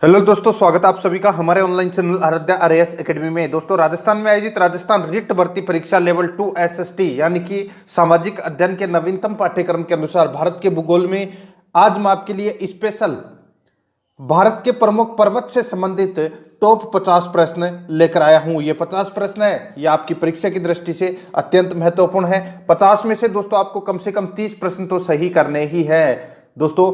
Hello दोस्तों, स्वागत है आप सभी का हमारे online channel Aaradhya RAS academy में। दोस्तों, राजस्थान में आयोजित राजस्थान रिट भर्ती परीक्षा लेवल 2 एसएसटी यानी कि सामाजिक अध्ययन के नवीनतम पाठ्यक्रम के अनुसार भारत के भूगोल में आज मैं आपके लिए स्पेशल भारत के प्रमुख पर्वत से संबंधित टॉप 50 प्रश्न लेकर आया हूं। ये 50 प्रश्न है, ये आपकी परीक्षा की दृष्टि से अत्यंत महत्वपूर्ण है। 50 में से दोस्तों आपको कम से कम 30 प्रश्न तो सही करने ही है। दोस्तों,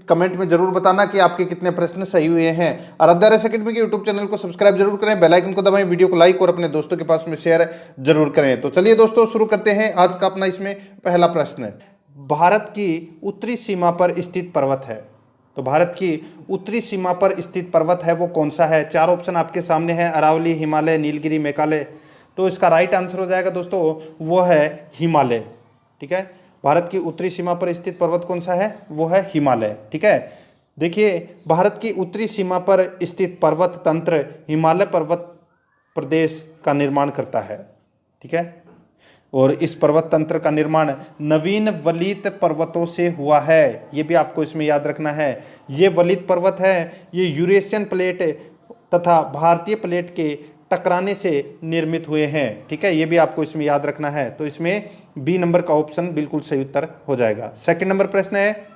कमेंट में जरूर बताना कि आपके कितने प्रश्न सही हुए हैं। आराध्या आरएएस एकेडमी के यूट्यूब चैनल को सब्सक्राइब जरूर करें, बेल आइकन को दबाएं, वीडियो को लाइक और अपने दोस्तों के पास में शेयर जरूर करें। तो चलिए दोस्तों, शुरू करते हैं आज का अपना इसमें पहला प्रश्न। भारत की उत्तरी सीमा पर स्थित पर्वत है, तो भारत की उत्तरी सीमा पर स्थित पर्वत है वो कौन सा है? चार ऑप्शन आपके सामने है, अरावली, हिमालय, नीलगिरी, मेघालय। तो इसका राइट आंसर हो जाएगा दोस्तों वो है हिमालय। ठीक है, भारत की उत्तरी सीमा पर स्थित पर्वत कौन सा है? वो है हिमालय। ठीक है, देखिए भारत की उत्तरी सीमा पर स्थित पर्वत तंत्र हिमालय पर्वत प्रदेश का निर्माण करता है। ठीक है, और इस पर्वत तंत्र का निर्माण नवीन वलित पर्वतों से हुआ है। ये भी आपको इसमें याद रखना है। ये वलित पर्वत है, ये यूरेशियन प्लेट तथा भारतीय प्लेट के टकराने से निर्मित हुए हैं। ठीक है, ये भी आपको इसमें याद रखना है। तो इसमें बी नंबर का ऑप्शन बिल्कुल सही उत्तर हो जाएगा। सेकंड नंबर प्रश्न है,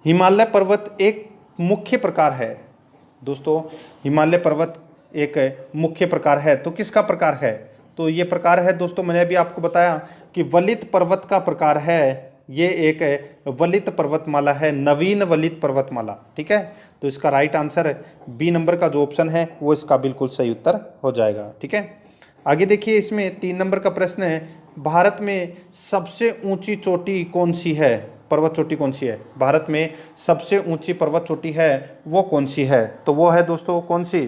हिमालय पर्वत एक मुख्य प्रकार है। दोस्तों, हिमालय पर्वत एक मुख्य प्रकार है, तो किसका प्रकार है? तो ये प्रकार है दोस्तों, मैंने अभी आपको बताया कि वलित पर्वत का प्रकार है। ये एक वलित पर्वतमाला है, नवीन वलित पर्वतमाला। ठीक है, तो इसका राइट आंसर बी नंबर का जो ऑप्शन है वो इसका बिल्कुल सही उत्तर हो जाएगा। ठीक है, आगे देखिए, इसमें 3 नंबर का प्रश्न है, भारत में सबसे ऊंची चोटी कौन सी है? पर्वत चोटी कौन सी है? भारत में सबसे ऊंची पर्वत चोटी है वो कौन सी है? तो वो है दोस्तों कौन सी?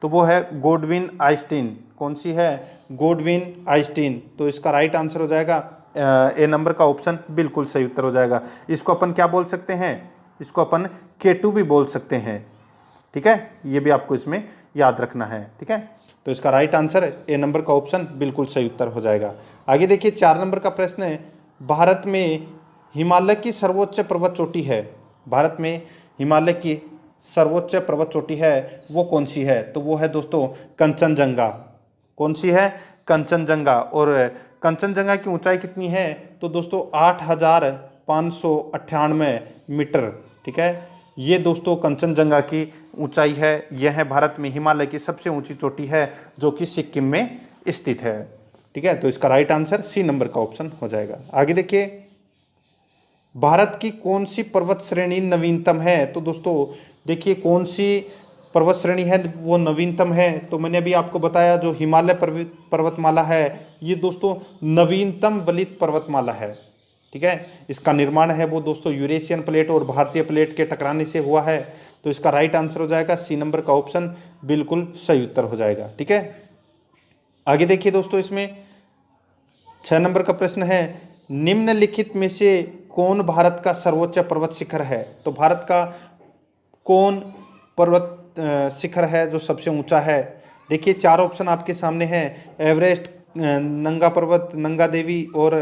तो वो है गोडविन आइस्टीन। कौन सी है? Godwin Einstein. तो इसका राइट आंसर हो जाएगा ए नंबर का ऑप्शन बिल्कुल सही उत्तर हो जाएगा। इसको अपन क्या बोल सकते हैं? इसको अपन K2 भी बोल सकते हैं। ठीक है, ये भी आपको इसमें याद रखना है। ठीक है, तो इसका राइट आंसर ए नंबर का ऑप्शन बिल्कुल सही उत्तर हो जाएगा। आगे देखिए, 4 नंबर का प्रश्न है, भारत में हिमालय की सर्वोच्च पर्वत चोटी है। भारत में हिमालय की सर्वोच्च पर्वत चोटी है वो कौन सी है? तो वो है दोस्तों कंचनजंगा। कौन सी है? कंचनजंगा। और कंचनजंगा की ऊंचाई कितनी है? तो दोस्तों 8,598 मीटर। ठीक है, ये दोस्तों कंचनजंगा की ऊंचाई है। यह है भारत में हिमालय की सबसे ऊंची चोटी है जो कि सिक्किम में स्थित है। ठीक है, तो इसका राइट आंसर सी नंबर का ऑप्शन हो जाएगा। आगे देखिए, भारत की कौन सी पर्वत श्रेणी नवीनतम है? तो दोस्तों देखिए, कौन सी पर्वत श्रेणी है वो नवीनतम है? तो मैंने अभी आपको बताया जो हिमालय पर्वतमाला है ये दोस्तों नवीनतम वलित पर्वतमाला है। ठीक है, इसका निर्माण है वो दोस्तों यूरेशियन प्लेट और भारतीय प्लेट के टकराने से हुआ है। तो इसका राइट आंसर हो जाएगा सी नंबर का ऑप्शन बिल्कुल सही उत्तर हो जाएगा। ठीक है, आगे देखिए दोस्तों, इसमें 6 नंबर का प्रश्न है, निम्नलिखित में से कौन भारत का सर्वोच्च पर्वत शिखर है? तो भारत का कौन पर्वत शिखर है जो सबसे ऊंचा है? देखिए, 4 ऑप्शन आपके सामने हैं, एवरेस्ट, नंगा पर्वत, नंगा देवी और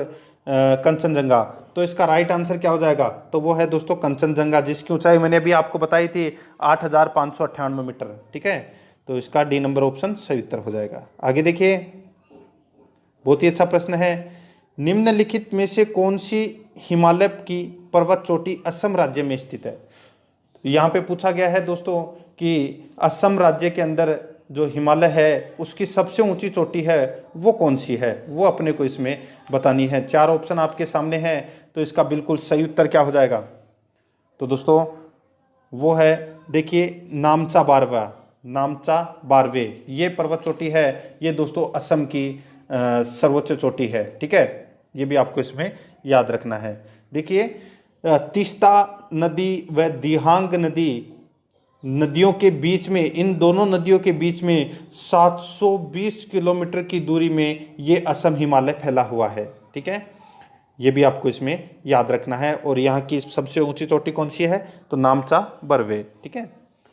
कंचनजंगा। तो इसका राइट आंसर क्या हो जाएगा? तो वो है दोस्तों कंचनजंगा, जिसकी ऊंचाई मैंने अभी आपको बताई थी 8,598 मीटर। ठीक है, तो इसका डी नंबर ऑप्शन सही उत्तर हो जाएगा। आगे देखिए, बहुत ही अच्छा प्रश्न है, निम्नलिखित में से कौन सी हिमालय की पर्वत चोटी असम राज्य में स्थित है? यहाँ पे पूछा गया है दोस्तों कि असम राज्य के अंदर जो हिमालय है उसकी सबसे ऊंची चोटी है वो कौन सी है? वो अपने को इसमें बतानी है। 4 ऑप्शन आपके सामने हैं, तो इसका बिल्कुल सही उत्तर क्या हो जाएगा? तो दोस्तों वो है, देखिए, नामचा बारवा, नामचा बारवे ये पर्वत चोटी है। ये दोस्तों असम की सर्वोच्च चोटी है। ठीक है, ये भी आपको इसमें याद रखना है। देखिए, तीस्ता नदी व दिहांग नदी नदियों के बीच में, इन दोनों नदियों के बीच में 720 किलोमीटर की दूरी में ये असम हिमालय फैला हुआ है। ठीक है, ये भी आपको इसमें याद रखना है। और यहाँ की सबसे ऊंची चोटी कौन सी है? तो नामचा बरवे। ठीक है,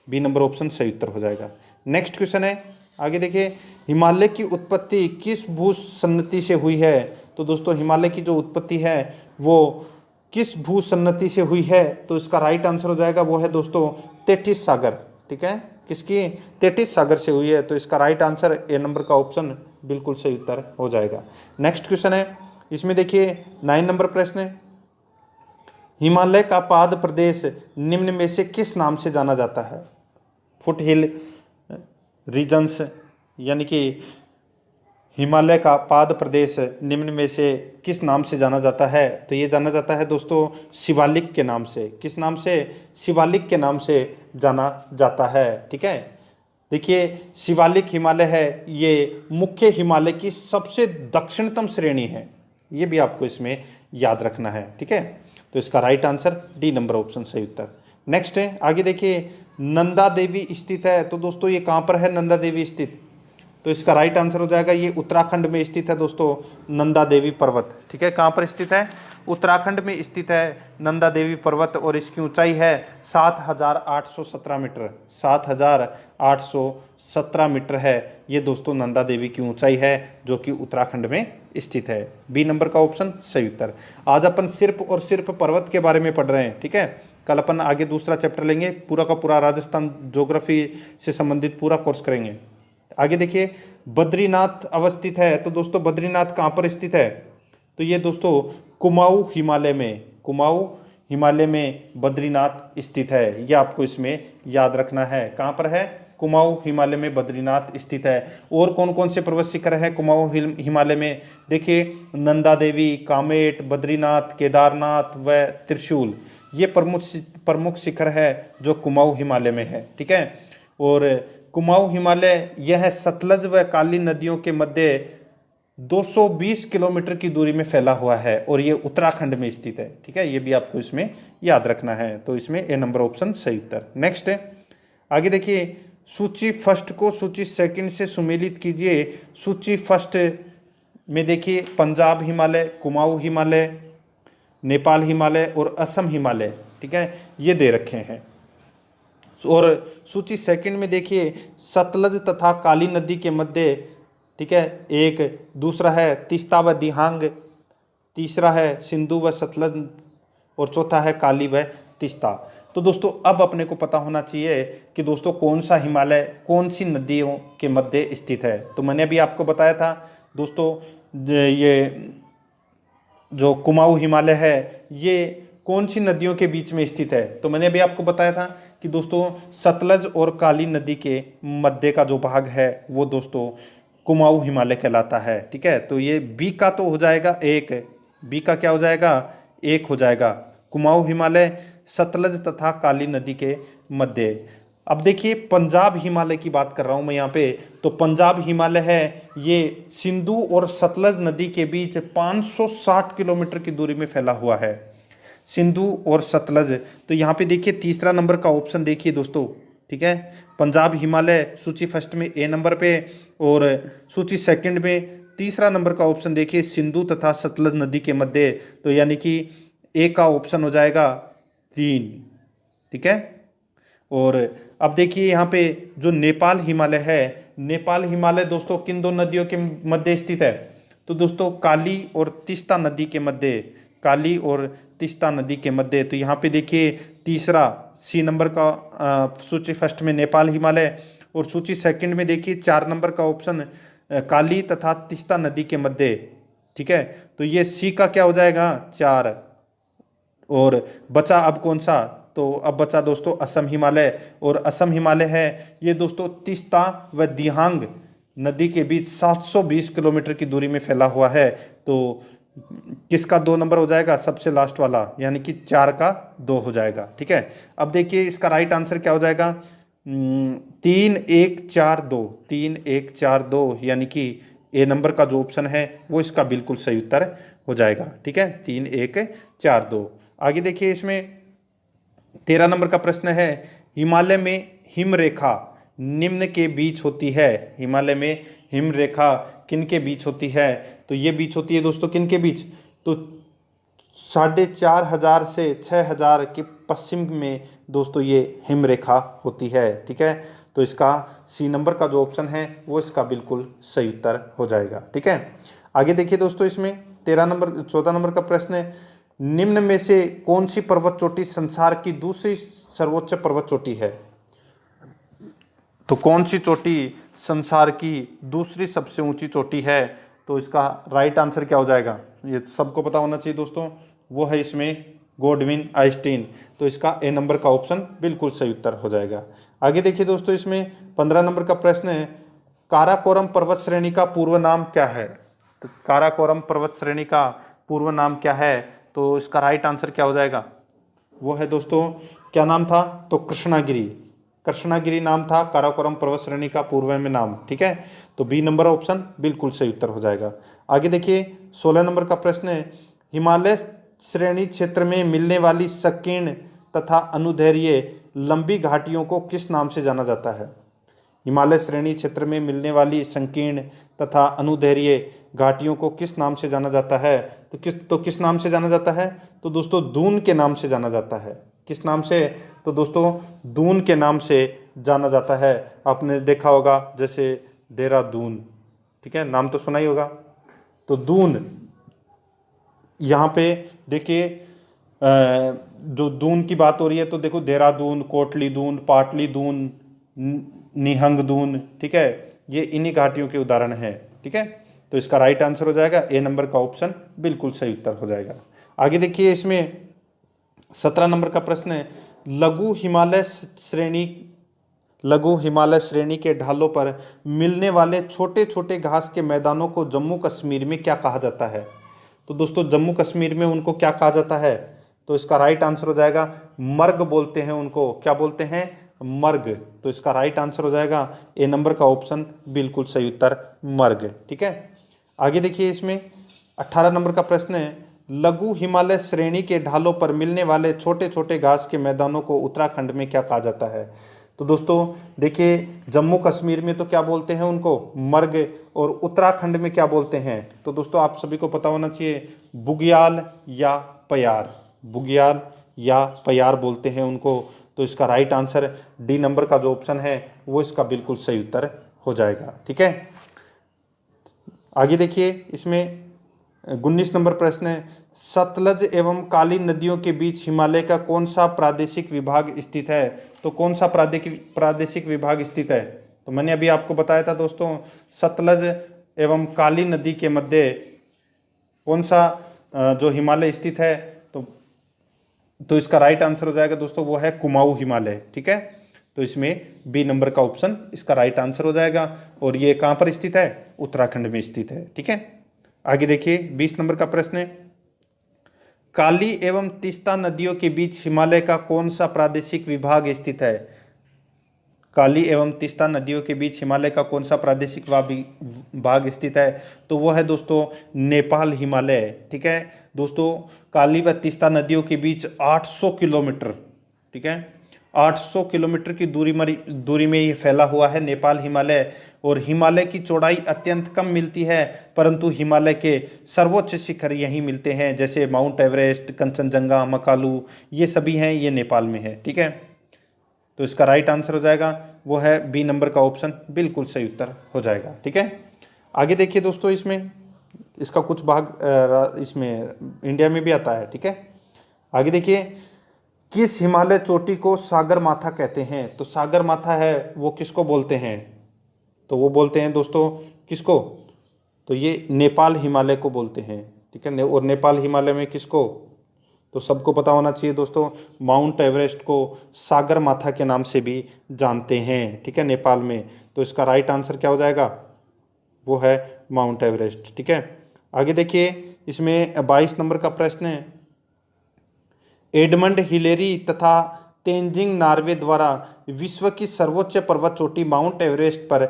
बी नंबर ऑप्शन सही उत्तर हो जाएगा। नेक्स्ट क्वेश्चन है, आगे देखिए, हिमालय की उत्पत्ति किस भूसन्नति से हुई है? तो दोस्तों हिमालय की जो उत्पत्ति है वो किस भूसन्नति से हुई है? तो इसका राइट आंसर हो जाएगा वो है दोस्तों तेटिस सागर, ठीक है, किसकी, तेटिस सागर से हुई है। तो इसका राइट आंसर ए नंबर का ऑप्शन बिल्कुल सही उत्तर हो जाएगा। नेक्स्ट क्वेश्चन है, इसमें देखिए 9 नंबर प्रश्न है, हिमालय का पाद प्रदेश निम्न में से किस नाम से जाना जाता है? फुट हिल रीजन्स, यानी कि हिमालय का पाद प्रदेश निम्न में से किस नाम से जाना जाता है? तो ये जाना जाता है दोस्तों शिवालिक के नाम से। किस नाम से? शिवालिक के नाम से जाना जाता है, ठीक है। देखिए शिवालिक हिमालय है, ये मुख्य हिमालय की सबसे दक्षिणतम श्रेणी है, ये भी आपको इसमें याद रखना है, ठीक है। तो इसका right answer D number option सही उत्तर। नेक्स्ट है, आगे देखिए नंदा देवी स्थित है। तो दोस्तों ये कहाँ पर है नंदा देवी स्थित? तो इसका राइट आंसर हो जाएगा, ये उत्तराखंड में स्थित है दोस्तों, नंदा देवी पर्वत, ठीक है। कहाँ पर स्थित है? उत्तराखंड में स्थित है नंदा देवी पर्वत, और इसकी ऊंचाई है 7,817 मीटर, 7,817 मीटर है ये दोस्तों नंदा देवी की ऊंचाई है, जो कि उत्तराखंड में स्थित है। बी नंबर का ऑप्शन सही उत्तर। आज अपन सिर्फ और सिर्फ पर्वत के बारे में पढ़ रहे हैं, ठीक है। कल अपन आगे दूसरा चैप्टर लेंगे, पूरा का पूरा राजस्थान ज्योग्राफी से संबंधित पूरा कोर्स करेंगे। आगे देखिए बद्रीनाथ अवस्थित है। तो दोस्तों बद्रीनाथ कहाँ पर स्थित है? तो ये दोस्तों कुमाऊं हिमालय में, कुमाऊं हिमालय में बद्रीनाथ स्थित है, ये आपको इसमें याद रखना है। कहाँ पर है? कुमाऊं हिमालय में बद्रीनाथ स्थित है। और कौन कौन से पर्वत शिखर है कुमाऊं हिमालय में? देखिए नंदा देवी, कामेट, बद्रीनाथ, केदारनाथ व त्रिशूल, ये प्रमुख शिखर है जो कुमाऊं हिमालय में है, ठीक है। और कुमाऊं हिमालय यह सतलज व काली नदियों के मध्य 220 किलोमीटर की दूरी में फैला हुआ है, और ये उत्तराखंड में स्थित है, ठीक है। ये भी आपको इसमें याद रखना है। तो इसमें ए नंबर ऑप्शन सही उत्तर। नेक्स्ट है, आगे देखिए सूची फर्स्ट को सूची सेकंड से सुमेलित कीजिए। सूची फर्स्ट में देखिए पंजाब हिमालय, कुमाऊं हिमालय, नेपाल हिमालय और असम हिमालय, ठीक है, ये दे रखे हैं। और सूची सेकंड में देखिए सतलज तथा काली नदी के मध्य, ठीक है, एक दूसरा है तीस्ता व दिहांग, तीसरा है सिंधु व सतलज, और चौथा है काली व तीस्ता। तो दोस्तों अब अपने को पता होना चाहिए कि दोस्तों कौन सा हिमालय कौन सी नदियों के मध्य स्थित है। तो मैंने अभी आपको बताया था दोस्तों, ये जो कुमाऊं हिमालय है ये कौन सी नदियों के बीच में स्थित है? तो मैंने अभी आपको बताया था कि दोस्तों सतलज और काली नदी के मध्य का जो भाग है वो दोस्तों कुमाऊं हिमालय कहलाता है, ठीक है। तो ये बी का तो हो जाएगा एक, बी का क्या हो जाएगा? एक हो जाएगा, कुमाऊं हिमालय सतलज तथा काली नदी के मध्य। अब देखिए पंजाब हिमालय की बात कर रहा हूं मैं यहाँ पे। तो पंजाब हिमालय है ये सिंधु और सतलज नदी के बीच 560 किलोमीटर की दूरी में फैला हुआ है, सिंधु और सतलज। तो यहाँ पे देखिए तीसरा नंबर का ऑप्शन देखिए दोस्तों, ठीक है, पंजाब हिमालय सूची फर्स्ट में ए नंबर पे, और सूची सेकंड में तीसरा नंबर का ऑप्शन देखिए सिंधु तथा सतलज नदी के मध्य। तो यानी कि ए का ऑप्शन हो जाएगा 3, ठीक है। और अब देखिए यहाँ पे जो नेपाल हिमालय है, नेपाल हिमालय दोस्तों किन दो नदियों के मध्य स्थित है? तो दोस्तों काली और तीस्ता नदी के मध्य, काली और तीस्ता नदी के मध्य। तो यहाँ पे देखिए तीसरा सी नंबर का सूची फर्स्ट में नेपाल हिमालय, और सूची सेकंड में देखिए 4 नंबर का ऑप्शन काली तथा तीस्ता नदी के मध्य, ठीक है। तो ये सी का क्या हो जाएगा? 4। और बचा अब कौन सा? तो अब बचा दोस्तों असम हिमालय, और असम हिमालय है ये दोस्तों तीस्ता व दिहांग नदी के बीच 720 किलोमीटर की दूरी में फैला हुआ है। तो किसका 2 नंबर हो जाएगा? सबसे लास्ट वाला, यानी कि 4 का 2 हो जाएगा, ठीक है। अब देखिए इसका राइट आंसर क्या हो जाएगा? 3 1 4 2, 3 1 4 2, यानी कि ए नंबर का जो ऑप्शन है वो इसका बिल्कुल सही उत्तर हो जाएगा, ठीक है, 3 1 4 2। आगे देखिए इसमें 13 नंबर का प्रश्न है, हिमालय में हिमरेखा निम्न के बीच होती है। हिमालय में हिमरेखा किन के बीच होती है? तो ये बीच होती है दोस्तों किन के बीच? तो 4,500 से 6,000 के पश्चिम में दोस्तों ये हिमरेखा होती है, ठीक है। तो इसका सी नंबर का जो ऑप्शन है वो इसका बिल्कुल सही उत्तर हो जाएगा, ठीक है। आगे देखिए दोस्तों इसमें 14 नंबर का प्रश्न है, निम्न में से कौन सी पर्वत चोटी संसार की दूसरी सर्वोच्च पर्वत चोटी है? तो कौन सी चोटी संसार की दूसरी सबसे ऊंची चोटी है? तो इसका राइट आंसर क्या हो जाएगा? ये सबको पता होना चाहिए दोस्तों, वो है इसमें गोडविन आइंस्टीन। तो इसका ए नंबर का ऑप्शन बिल्कुल सही उत्तर हो जाएगा। आगे देखिए दोस्तों, इसमें 15 नंबर का प्रश्न है, काराकोरम पर्वत श्रेणी का पूर्व नाम क्या है? तो काराकोरम पर्वत श्रेणी का पूर्व नाम क्या है? तो इसका राइट आंसर क्या हो जाएगा? वो है दोस्तों, क्या नाम था? तो कृष्णागिरी। कृष्णागिरी नाम था काराकोरम पर्वत श्रेणी का पूर्व में नाम। ठीक है, तो बी नंबर ऑप्शन बिल्कुल सही उत्तर हो जाएगा। आगे देखिए 16 नंबर का प्रश्न है, हिमालय श्रेणी क्षेत्र में मिलने वाली संकीर्ण तथा अनुदैर्घ्य लंबी घाटियों को किस नाम से जाना जाता है? हिमालय श्रेणी क्षेत्र में मिलने वाली संकीर्ण तथा अनुदैर्घ्य घाटियों को किस नाम से जाना जाता है? तो किस नाम से जाना जाता है? तो दोस्तों दून के नाम से जाना जाता है। किस नाम से? तो दोस्तों दून के नाम से जाना जाता है। आपने देखा होगा जैसे देहरादून, ठीक है, नाम तो सुना ही होगा। तो दून, यहाँ पे देखिए जो दून की बात हो रही है, तो देखो देहरादून, कोटली दून, पाटली दून, निहंग दून, ठीक है, ये इन्हीं घाटियों के उदाहरण हैं। ठीक है, तो इसका राइट आंसर हो जाएगा ए नंबर का ऑप्शन बिल्कुल सही उत्तर हो जाएगा। आगे देखिए इसमें 17 नंबर का प्रश्न है, लघु हिमालय श्रेणी के ढालों पर मिलने वाले छोटे छोटे घास के मैदानों को जम्मू कश्मीर में क्या कहा जाता है? तो दोस्तों जम्मू कश्मीर में उनको क्या कहा जाता है? तो इसका राइट आंसर हो जाएगा मर्ग बोलते हैं उनको। क्या बोलते हैं? मर्ग। तो इसका राइट आंसर हो जाएगा ए नंबर का ऑप्शन बिल्कुल सही उत्तर, मर्ग। ठीक है, आगे देखिए इसमें 18 नंबर का प्रश्न है, लघु हिमालय श्रेणी के ढालों पर मिलने वाले छोटे छोटे घास के मैदानों को उत्तराखंड में क्या कहा जाता है? तो दोस्तों देखिए जम्मू कश्मीर में तो क्या बोलते हैं उनको? मर्ग। और उत्तराखंड में क्या बोलते हैं? तो दोस्तों आप सभी को पता होना चाहिए, बुग्याल या पयार। बुग्याल या पयार बोलते हैं उनको। तो इसका राइट आंसर डी नंबर का जो ऑप्शन है वो इसका बिल्कुल सही उत्तर हो जाएगा। ठीक है, आगे देखिए इसमें 19 नंबर प्रश्न है, सतलज एवं काली नदियों के बीच हिमालय का कौन सा प्रादेशिक विभाग स्थित है? तो कौन सा प्रादेशिक विभाग स्थित है? तो मैंने अभी आपको बताया था दोस्तों, सतलज एवं काली नदी के मध्य कौन सा जो हिमालय स्थित है? तो इसका राइट आंसर हो जाएगा दोस्तों, वो है कुमाऊं हिमालय। ठीक है, तो इसमें बी नंबर का ऑप्शन इसका राइट आंसर हो जाएगा। और ये कहाँ पर स्थित है? उत्तराखंड में स्थित है। ठीक है, आगे देखिए 20 नंबर का प्रश्न है, काली एवं तीस्ता नदियों के बीच हिमालय का कौन सा प्रादेशिक विभाग स्थित है? काली एवं तीस्ता नदियों के बीच हिमालय का कौन सा प्रादेशिक भाग स्थित है? तो वो है दोस्तों नेपाल हिमालय। ठीक है दोस्तों, काली व तीस्ता नदियों के बीच 800 किलोमीटर, ठीक है, 800 किलोमीटर की दूरी में ये फैला हुआ है नेपाल हिमालय। और हिमालय की चौड़ाई अत्यंत कम मिलती है, परंतु हिमालय के सर्वोच्च शिखर यहीं मिलते हैं, जैसे माउंट एवरेस्ट, कंचनजंगा, मकालू, ये सभी हैं, ये नेपाल में है। ठीक है, तो इसका राइट आंसर हो जाएगा वो है बी नंबर का ऑप्शन बिल्कुल सही उत्तर हो जाएगा। ठीक है, आगे देखिए दोस्तों, इसमें इसका कुछ भाग इसमें इंडिया में भी आता है। ठीक है, आगे देखिए, किस हिमालय चोटी को सागर माथा कहते हैं? तो सागर माथा है वो किसको बोलते हैं? तो वो बोलते हैं दोस्तों किसको? तो ये नेपाल हिमालय को बोलते हैं। ठीक है, और नेपाल हिमालय में किसको? तो सबको पता होना चाहिए दोस्तों, माउंट एवरेस्ट को सागर माथा के नाम से भी जानते हैं। ठीक है, नेपाल में। तो इसका राइट आंसर क्या हो जाएगा? वो है माउंट एवरेस्ट। ठीक है, आगे देखिए इसमें 22 नंबर का प्रश्न है, एडमंड हिलेरी तथा तेंजिंग नार्वे द्वारा विश्व की सर्वोच्च पर्वत चोटी माउंट एवरेस्ट पर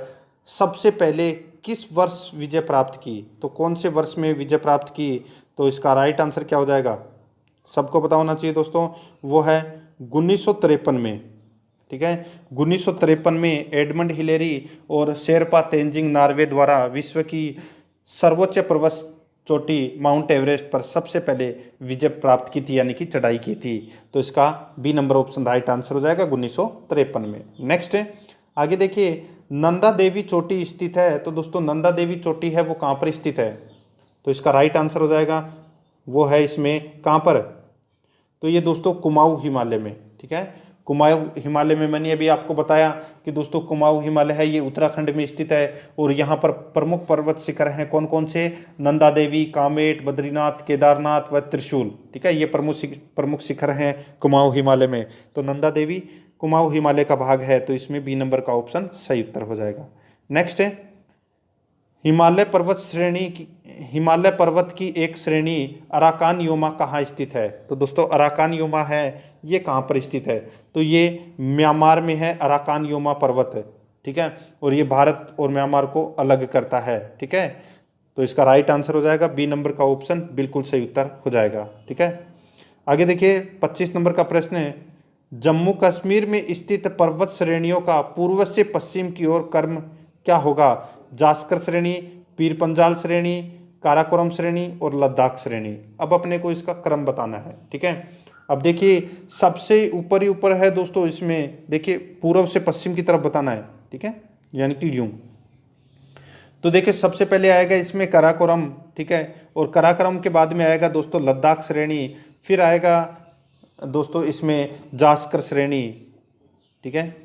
सबसे पहले किस वर्ष विजय प्राप्त की? तो कौन से वर्ष में विजय प्राप्त की? तो इसका राइट आंसर क्या हो जाएगा? सबको पता होना चाहिए दोस्तों, वो है 1953 में। ठीक है, 1953 में एडमंड हिलेरी और शेरपा तेंजिंग नार्वे द्वारा विश्व की सर्वोच्च पर्वत चोटी माउंट एवरेस्ट पर सबसे पहले विजय प्राप्त की थी, यानी कि चढ़ाई की थी। तो इसका B number option right answer हो जाएगा 1953 में। नेक्स्ट आगे देखिए, नंदा देवी चोटी स्थित है। तो दोस्तों नंदा देवी चोटी है वो कहाँ पर स्थित है? तो इसका राइट आंसर हो जाएगा वो है इसमें कहाँ पर? तो ये दोस्तों कुमाऊं हिमालय में। ठीक है, कुमाऊं हिमालय में मैंने अभी आपको बताया कि दोस्तों कुमाऊं हिमालय है, ये उत्तराखंड में स्थित है और यहाँ पर प्रमुख पर्वत शिखर हैं कौन कौन से, नंदा देवी, कामेट, बद्रीनाथ, केदारनाथ व त्रिशूल। ठीक है, ये प्रमुख शिखर हैं कुमाऊं हिमालय में। तो नंदा देवी कुमाऊं हिमालय का भाग है, तो इसमें बी नंबर का ऑप्शन सही उत्तर हो जाएगा। नेक्स्ट है हिमालय पर्वत की एक श्रेणी अराकान योमा कहाँ स्थित है। तो दोस्तों अराकान योमा है ये कहाँ पर स्थित है, तो ये म्यांमार में है अराकान योमा पर्वत है। ठीक है, और ये भारत और म्यांमार को अलग करता है। ठीक है, तो इसका राइट आंसर हो जाएगा बी नंबर का ऑप्शन बिल्कुल सही उत्तर हो जाएगा। ठीक है, आगे देखिए 25 नंबर का प्रश्न है, जम्मू कश्मीर में स्थित पर्वत श्रेणियों का पूर्व से पश्चिम की ओर क्रम क्या होगा। जास्कर श्रेणी, पीर पंजाल श्रेणी, काराकोरम श्रेणी और लद्दाख श्रेणी। अब अपने को इसका क्रम बताना है। ठीक है, अब देखिए सबसे ऊपर ही ऊपर है दोस्तों, इसमें देखिए पूर्व से पश्चिम की तरफ बताना है। ठीक है, यानी कि यूं। तो देखिए सबसे पहले आएगा इसमें काराकोरम। ठीक है, और काराकोरम के बाद में आएगा दोस्तों लद्दाख श्रेणी, फिर आएगा दोस्तों इसमें जास्कर श्रेणी। ठीक है,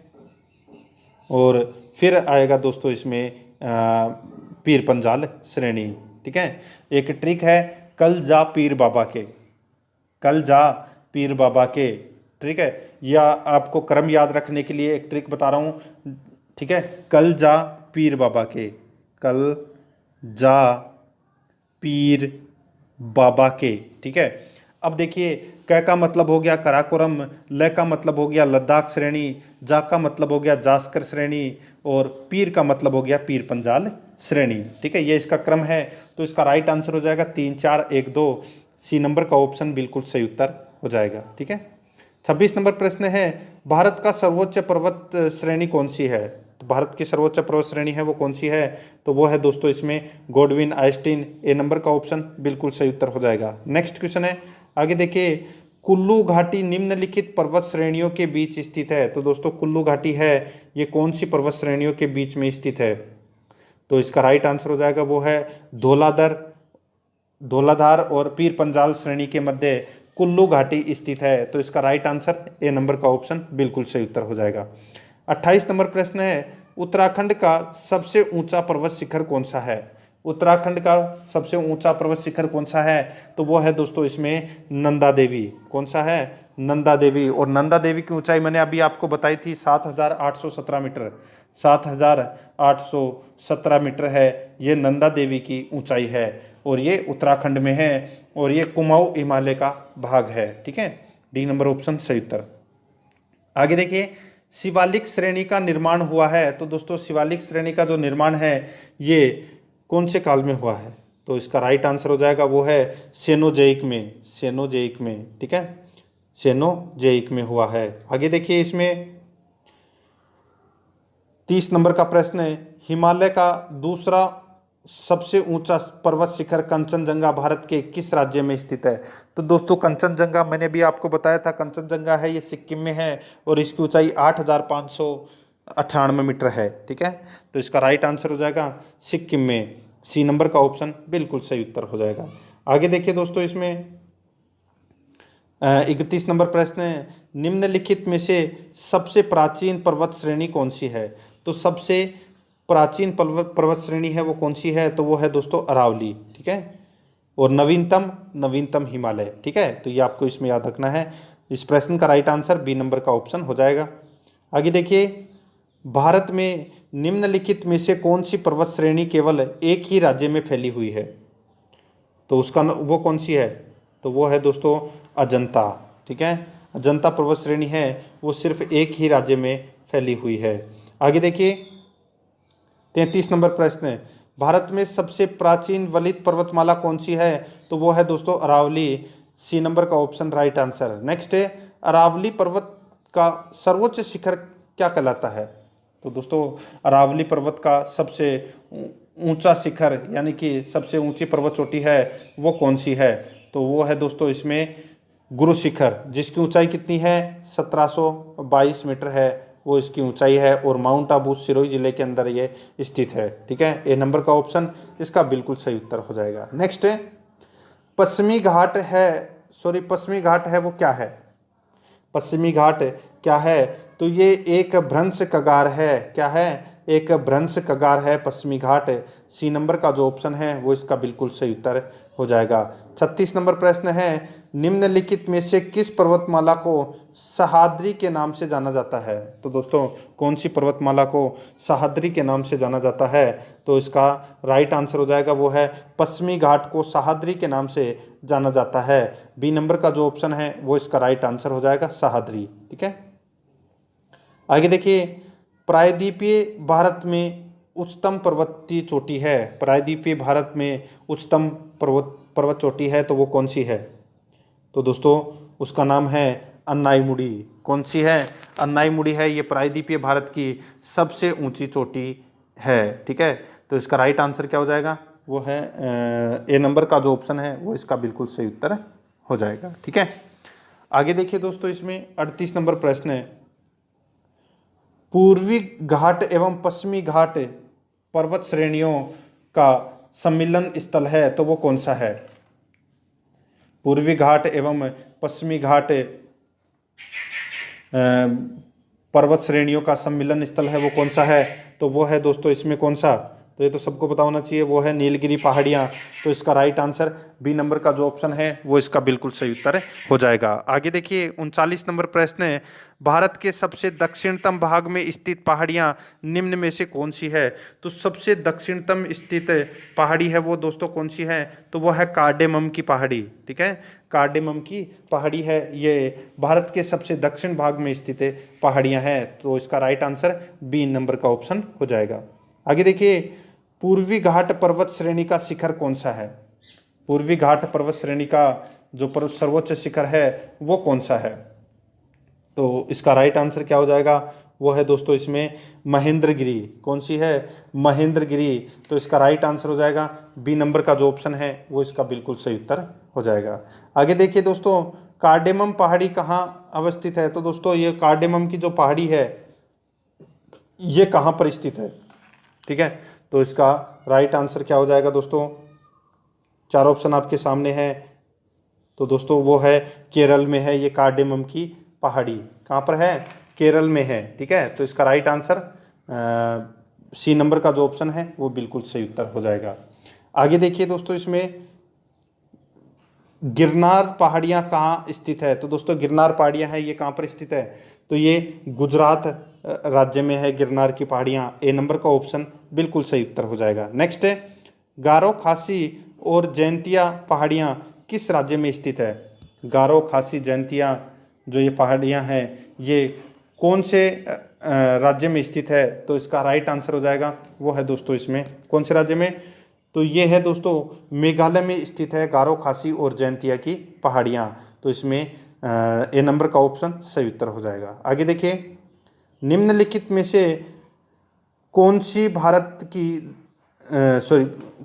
और फिर आएगा दोस्तों इसमें पीर पंजाल श्रेणी। ठीक है, एक ट्रिक है, कल जा पीर बाबा के, कल जा पीर बाबा के। ठीक है, या आपको क्रम याद रखने के लिए एक ट्रिक बता रहा हूँ। ठीक है, कल जा पीर बाबा के, कल जा पीर बाबा के। ठीक है, अब देखिए क का मतलब हो गया काराकोरम, ल का मतलब हो गया लद्दाख श्रेणी, जा का मतलब हो गया जास्कर श्रेणी और पीर का मतलब हो गया पीर पंजाल श्रेणी। ठीक है, ये इसका क्रम है। तो इसका राइट आंसर हो जाएगा 3 4 1 2, सी नंबर का ऑप्शन बिल्कुल सही उत्तर हो जाएगा। ठीक है, 26 नंबर प्रश्न है, भारत का सर्वोच्च पर्वत श्रेणी कौन सी है। तो भारत की सर्वोच्च पर्वत श्रेणी है वो कौन सी है, तो वो है दोस्तों इसमें गोडविन आइस्टीन, ए नंबर का ऑप्शन बिल्कुल सही उत्तर हो जाएगा। नेक्स्ट क्वेश्चन है, आगे देखिए, कुल्लू घाटी निम्नलिखित पर्वत श्रेणियों के बीच स्थित है। तो दोस्तों कुल्लू घाटी है ये कौन सी पर्वत श्रेणियों के बीच में स्थित है, तो इसका राइट आंसर हो जाएगा वो है धौलाधार और पीर पंजाल श्रेणी के मध्य कुल्लू घाटी स्थित है। तो इसका राइट आंसर ए नंबर का ऑप्शन बिल्कुल सही उत्तर हो जाएगा। 28 नंबर प्रश्न है, उत्तराखंड का सबसे ऊंचा पर्वत शिखर कौन सा है। उत्तराखंड का सबसे ऊंचा पर्वत शिखर कौन सा है, तो वो है दोस्तों इसमें नंदा देवी। कौन सा है, नंदा देवी। और नंदा देवी की ऊंचाई मैंने अभी आपको बताई थी 7,817 मीटर, 7,817 मीटर है ये नंदा देवी की ऊंचाई है और ये उत्तराखंड में है और ये कुमाऊं हिमालय का भाग है। ठीक है, डी नंबर ऑप्शन सही उत्तर। आगे देखिए, शिवालिक श्रेणी का निर्माण हुआ है। तो दोस्तों शिवालिक श्रेणी का जो निर्माण है ये कौन से काल में हुआ है, तो इसका राइट आंसर हो जाएगा वो है सेनोजेइक में, सेनोजेइक में। ठीक है, सेनोजेइक में हुआ है। आगे देखिए इसमें 30 नंबर का प्रश्न है, हिमालय का दूसरा सबसे ऊंचा पर्वत शिखर कंचनजंगा भारत के किस राज्य में स्थित है। तो दोस्तों कंचनजंगा मैंने भी आपको बताया था, कंचनजंगा है ये सिक्किम में है और इसकी ऊंचाई 8,598 मीटर है। ठीक है, तो इसका राइट आंसर हो जाएगा सिक्किम में, सी नंबर का ऑप्शन बिल्कुल सही उत्तर हो जाएगा। आगे देखिए दोस्तों इसमें 31 नंबर प्रश्न है, निम्नलिखित में से सबसे प्राचीन पर्वत श्रेणी कौन सी है। तो सबसे प्राचीन पर्वत श्रेणी है वो कौन सी है, तो वो है दोस्तों अरावली। ठीक है, और नवीनतम हिमालय। ठीक है, तो ये आपको इसमें याद रखना है। इस प्रश्न का राइट आंसर बी नंबर का ऑप्शन हो जाएगा। आगे देखिए, भारत में निम्नलिखित में से कौन सी पर्वत श्रेणी केवल एक ही राज्य में फैली हुई है, तो उसका वो कौन सी है, तो वो है दोस्तों अजंता। ठीक है, अजंता पर्वत श्रेणी है वो सिर्फ एक ही राज्य में फैली हुई है। आगे देखिए 33 नंबर प्रश्न है, भारत में सबसे प्राचीन वलित पर्वतमाला कौन सी है, तो वो है दोस्तों अरावली, सी नंबर का ऑप्शन राइट आंसर। नेक्स्ट है, अरावली पर्वत का सर्वोच्च शिखर क्या कहलाता है। तो दोस्तों अरावली पर्वत का सबसे ऊंचा शिखर यानी कि सबसे ऊंची पर्वत चोटी है वो कौन सी है, तो वो है दोस्तों इसमें गुरु शिखर, जिसकी ऊंचाई कितनी है 1722 मीटर है वो इसकी ऊंचाई है और माउंट आबू सिरोही जिले के अंदर ये स्थित है। ठीक है, ए नंबर का ऑप्शन इसका बिल्कुल सही उत्तर हो जाएगा। नेक्स्ट है, पश्चिमी घाट है वो क्या है। पश्चिमी घाट क्या है? तो ये एक भ्रंश कगार है। क्या है? एक भ्रंश कगार है पश्चिमी घाट। सी नंबर का जो ऑप्शन है वो इसका बिल्कुल सही उत्तर हो जाएगा। 36 नंबर प्रश्न है, निम्नलिखित में से किस पर्वतमाला को सह्याद्री के नाम से जाना जाता है? तो दोस्तों कौन सी पर्वतमाला को सह्याद्री के नाम से जाना जाता है? तो इसका राइट आंसर हो जाएगा वो है पश्चिमी घाट को सह्याद्री के नाम से जाना जाता है। बी नंबर का जो ऑप्शन है वो इसका राइट आंसर हो जाएगा सह्याद्री। ठीक है, आगे देखिए, प्रायद्वीपीय भारत में उच्चतम पर्वतीय चोटी है। प्रायद्वीपीय भारत में उच्चतम पर्वत चोटी है तो वो कौन सी है? तो दोस्तों उसका नाम है अन्नाईमुड़ी। कौन सी है? अन्नाईमुड़ी है। ये प्रायद्वीपीय भारत की सबसे ऊंची चोटी है। ठीक है, तो इसका राइट आंसर क्या हो जाएगा? वो है ए नंबर का जो ऑप्शन है वो इसका बिल्कुल सही उत्तर हो जाएगा। ठीक है, आगे देखिए दोस्तों, इसमें 38 नंबर प्रश्न है, पूर्वी घाट एवं पश्चिमी घाट पर्वत श्रेणियों का सम्मिलन स्थल है तो वो कौन सा है? पूर्वी घाट एवं पश्चिमी घाट पर्वत श्रेणियों का सम्मिलन स्थल है वो कौन सा है? तो वो है दोस्तों इसमें कौन सा? तो ये तो सबको पता होना चाहिए, वो है नीलगिरी पहाड़ियाँ। तो इसका राइट आंसर बी नंबर का जो ऑप्शन है वो इसका बिल्कुल सही उत्तर हो जाएगा। आगे देखिए 39 नंबर प्रश्न है, भारत के सबसे दक्षिणतम भाग में स्थित पहाड़ियाँ निम्न में से कौन सी है? तो सबसे दक्षिणतम स्थित पहाड़ी है वो दोस्तों कौन सी है? तो वो है कार्डेमम की पहाड़ी। ठीक है, कार्डेमम की पहाड़ी है, ये भारत के सबसे दक्षिण भाग में स्थित पहाड़ियाँ हैं। तो इसका राइट आंसर बी नंबर का ऑप्शन हो जाएगा। आगे देखिए, पूर्वी घाट पर्वत श्रेणी का शिखर कौन सा है? पूर्वी घाट पर्वत श्रेणी का जो सर्वोच्च शिखर है वो कौन सा है? तो इसका राइट आंसर क्या हो जाएगा? वो है दोस्तों इसमें महेंद्रगिरी। कौन सी है? महेंद्रगिरी। तो इसका राइट आंसर हो जाएगा बी नंबर का जो ऑप्शन है वो इसका बिल्कुल सही उत्तर हो जाएगा। आगे देखिए दोस्तों, कार्डेमम पहाड़ी कहाँ अवस्थित है? तो दोस्तों ये कार्डेमम की जो पहाड़ी है ये कहाँ पर स्थित है? ठीक है, तो इसका राइट आंसर क्या हो जाएगा दोस्तों? चार ऑप्शन आपके सामने है। तो दोस्तों वो है केरल में है ये कार्डेमम की पहाड़ी। कहाँ पर है? केरल में है। ठीक है, तो इसका राइट आंसर सी नंबर का जो ऑप्शन है वो बिल्कुल सही उत्तर हो जाएगा। आगे देखिए दोस्तों, इसमें गिरनार पहाड़ियाँ कहाँ स्थित है? तो दोस्तों गिरनार पहाड़ियाँ हैं ये कहाँ पर स्थित है? तो ये गुजरात राज्य में है गिरनार की पहाड़ियाँ। ए नंबर का ऑप्शन बिल्कुल सही उत्तर हो जाएगा। नेक्स्ट है, गारो खासी और जयंतिया पहाड़ियाँ किस राज्य में स्थित है? गारो खासी जयंतिया जो ये पहाड़ियाँ हैं ये कौन से राज्य में स्थित है? तो इसका राइट आंसर हो जाएगा वो है दोस्तों इसमें कौन से राज्य में? तो ये है दोस्तों मेघालय में स्थित है गारो खासी और जयंतिया की पहाड़ियाँ। तो इसमें ए नंबर का ऑप्शन सही उत्तर हो जाएगा। आगे देखिए, निम्नलिखित में से कौन सी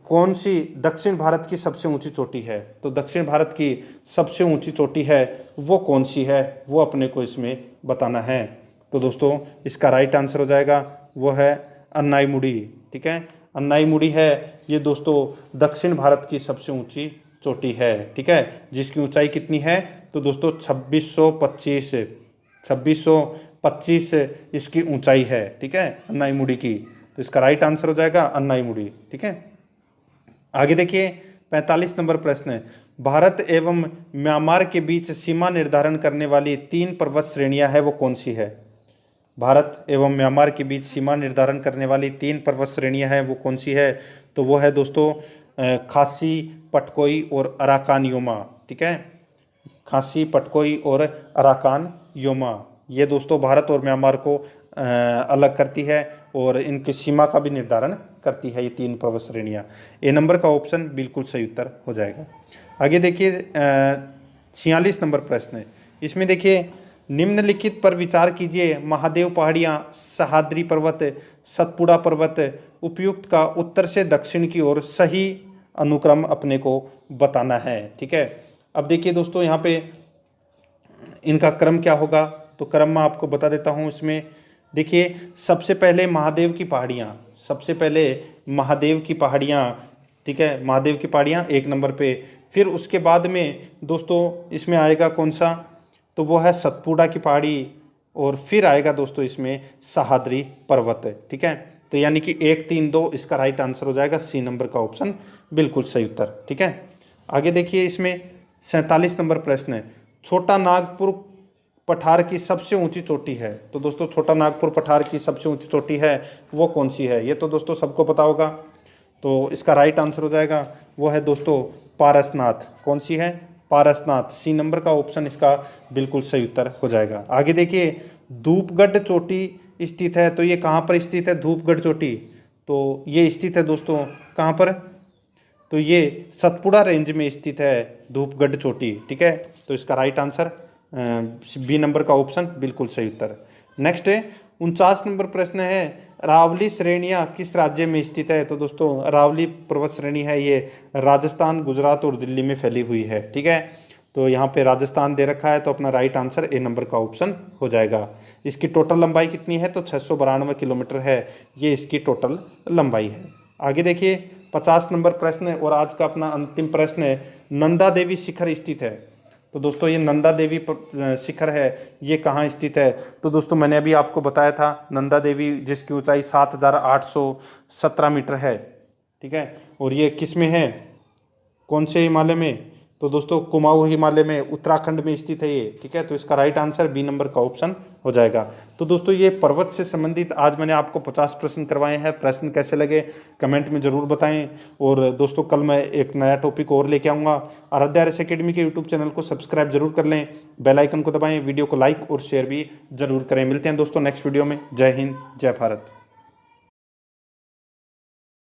कौन सी दक्षिण भारत की सबसे ऊंची चोटी है? तो दक्षिण भारत की सबसे ऊंची चोटी है वो कौन सी है? वो अपने को इसमें बताना है। तो दोस्तों इसका राइट आंसर हो जाएगा वो है अन्नाईमुड़ी। ठीक है, अन्नाईमुड़ी है ये दोस्तों दक्षिण भारत की सबसे ऊंची चोटी है। ठीक है, जिसकी ऊंचाई कितनी है? तो दोस्तों 2625 इसकी ऊंचाई है। ठीक है, अन्नाईमुड़ी की। तो इसका राइट आंसर हो जाएगा अन्नाईमुड़ी। ठीक है, आगे देखिए 45 नंबर प्रश्न है, भारत एवं म्यांमार के बीच सीमा निर्धारण करने वाली 3 पर्वत श्रेणियां है वो कौन सी है? भारत एवं म्यांमार के बीच सीमा निर्धारण करने वाली 3 पर्वत श्रेणियां हैं वो कौन सी है? तो वो है दोस्तों खासी, पटकोई और अराकान योमा। ठीक है, खासी, पटकोई और अराकान योमा ये दोस्तों भारत और म्यांमार को अलग करती है और इनकी सीमा का भी निर्धारण करती है ये 3 पर्वत श्रेणियाँ। ए नंबर का ऑप्शन बिल्कुल सही उत्तर हो जाएगा। आगे देखिए 46 नंबर प्रश्न है, इसमें देखिए निम्नलिखित पर विचार कीजिए, महादेव पहाड़ियाँ, सह्याद्री पर्वत, सतपुड़ा पर्वत उपयुक्त का उत्तर से दक्षिण की ओर सही अनुक्रम अपने को बताना है। ठीक है, अब देखिए दोस्तों यहाँ पे इनका क्रम क्या होगा? तो क्रम मैं आपको बता देता हूँ। इसमें देखिए सबसे पहले महादेव की पहाड़ियाँ, सबसे पहले महादेव की पहाड़ियाँ। ठीक है, महादेव की पहाड़ियाँ 1 नंबर पे। फिर उसके बाद में दोस्तों इसमें आएगा कौन सा? तो वो है सतपुड़ा की पहाड़ी। और फिर आएगा दोस्तों इसमें सह्याद्री पर्वत, ठीक है। तो यानी कि 1, 3, 2 इसका राइट आंसर हो जाएगा सी नंबर का ऑप्शन बिल्कुल सही उत्तर, ठीक है। आगे देखिए इसमें 47 नंबर प्रश्न है, छोटा नागपुर पठार की सबसे ऊंची चोटी है। तो दोस्तों छोटा नागपुर पठार की सबसे ऊंची चोटी है वो कौन सी है, ये तो दोस्तों सबको पता होगा। तो इसका राइट आंसर हो जाएगा वो है दोस्तों पारसनाथ। कौन सी है, पारसनाथ। सी नंबर का ऑप्शन इसका बिल्कुल सही उत्तर हो जाएगा। आगे देखिए धूपगढ़ चोटी स्थित है, तो ये कहाँ पर स्थित है धूपगढ़ चोटी, तो ये स्थित है दोस्तों कहाँ पर, तो ये सतपुड़ा रेंज में स्थित है धूपगढ़ चोटी, ठीक है। तो इसका राइट आंसर बी नंबर का ऑप्शन बिल्कुल सही उत्तर। नेक्स्ट है 49 नंबर प्रश्न है, अरावली श्रेणियाँ किस राज्य में स्थित है। तो दोस्तों अरावली पर्वत श्रेणी है ये राजस्थान, गुजरात और दिल्ली में फैली हुई है, ठीक है। तो यहाँ पे राजस्थान दे रखा है, तो अपना राइट आंसर ए नंबर का ऑप्शन हो जाएगा। इसकी टोटल लंबाई कितनी है, तो 692 किलोमीटर है, ये इसकी टोटल लंबाई है। आगे देखिए 50 नंबर प्रश्न है और आज का अपना अंतिम प्रश्न है, नंदा देवी शिखर स्थित है। तो दोस्तों ये नंदा देवी शिखर है, ये कहाँ स्थित है। तो दोस्तों मैंने अभी आपको बताया था नंदा देवी जिसकी ऊंचाई 7817 मीटर है, ठीक है। और ये किस में है, कौन से हिमालय में, तो दोस्तों कुमाऊं हिमालय में उत्तराखंड में स्थित है ये, ठीक है। तो इसका राइट आंसर बी नंबर का ऑप्शन हो जाएगा। तो दोस्तों ये पर्वत से संबंधित आज मैंने आपको 50 प्रश्न करवाए हैं। प्रश्न कैसे लगे कमेंट में ज़रूर बताएं। और दोस्तों कल मैं एक नया टॉपिक और लेके आऊँगा। आराध्या आरएस एकेडमी के यूट्यूब चैनल को सब्सक्राइब जरूर कर लें, बेल आइकन को दबाएं, वीडियो को लाइक और शेयर भी जरूर करें। मिलते हैं दोस्तों नेक्स्ट वीडियो में। जय हिंद, जय भारत।